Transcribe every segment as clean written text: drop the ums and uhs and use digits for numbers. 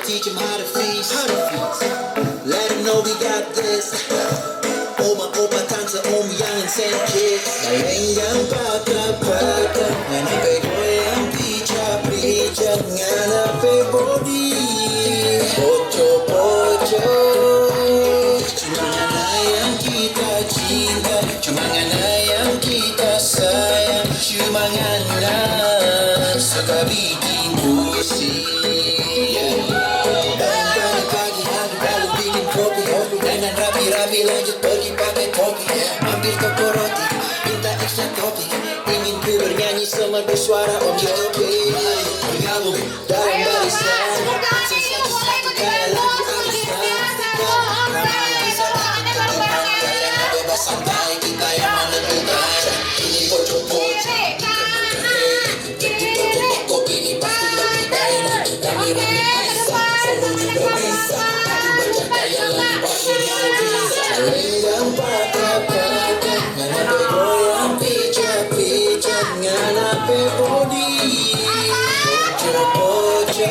teach them how to feast. Let them know we got this. Oma, opa, tante, yang and kids. Malengang baka, nganape goyang picha, nganape body. Pocho, cuma ngana yang kita cinta, cuma ngana yang kita sayang, cuma ngana suka bikin pusing. Pagi hari lalu bikin kopi, dengan rapi-rapi lanjut pergi pakai kopi. Ambil toko roti, minta extra kopi, ingin ku bernyanyi semadu suara oke. Bergabung dalam barisan, sensasi satu kayak lagi bebas santai, kita yang menentukan. Ini pojok-pojok jadi toko kopi ini pasti lebih baik. Kami bisa, selalu juga bisa. Tapi baca kayak lagi pastinya bisa. Lenggang patah-patah, nganape goyang pijat, nganape body. Pojok-pojok,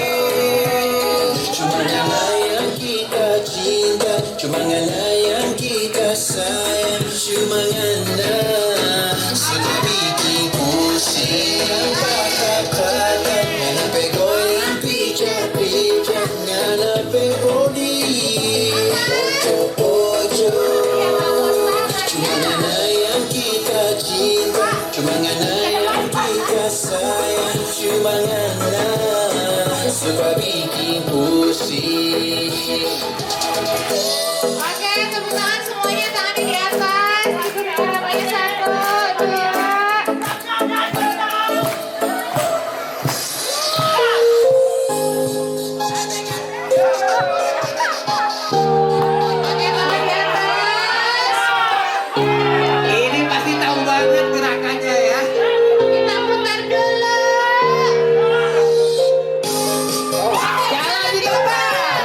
cuma ngana yang kita cinta, cuma ngana yang kita sayang, cuma ngana suka bikin pusing. Patah-patah, nganape goyang pijat, nganape body. Pojok-pojok, cuma ngana yang kita cinta, cuma ngana yang kita sayang, cuma ngana suka bikin pusing. Oke, tepuk tangan semuanya, tangannya di atas. Namanya 1, 2. Oke, tangan di atas. Ini pasti tahu banget gerakannya ya. Kita putar dulu. Jalan di depan.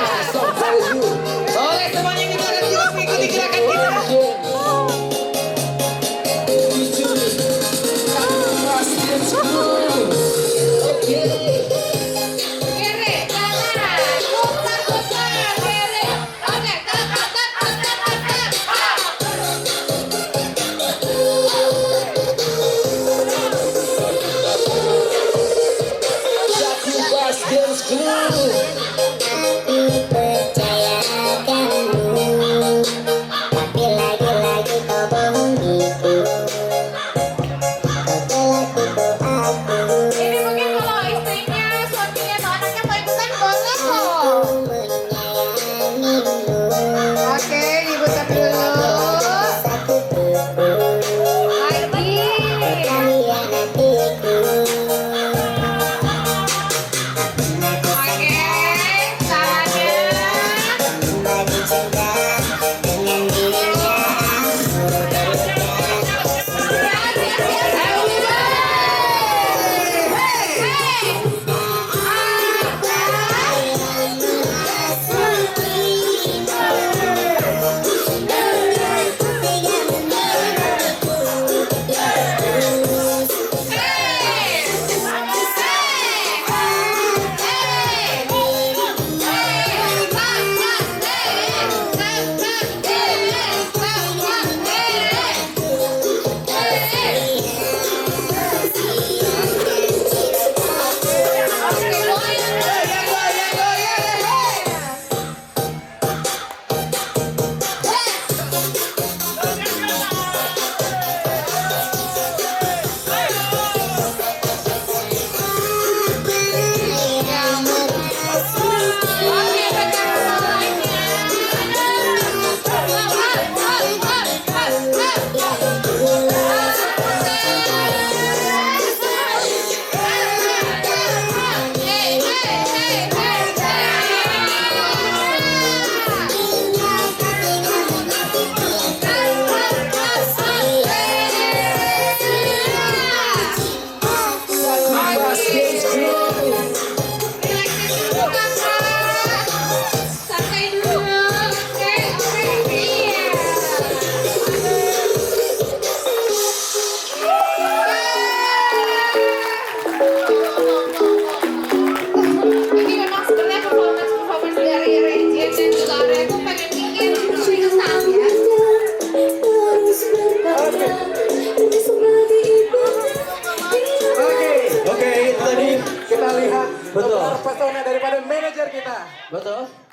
Betul. Terpesona daripada manajer kita. Betul.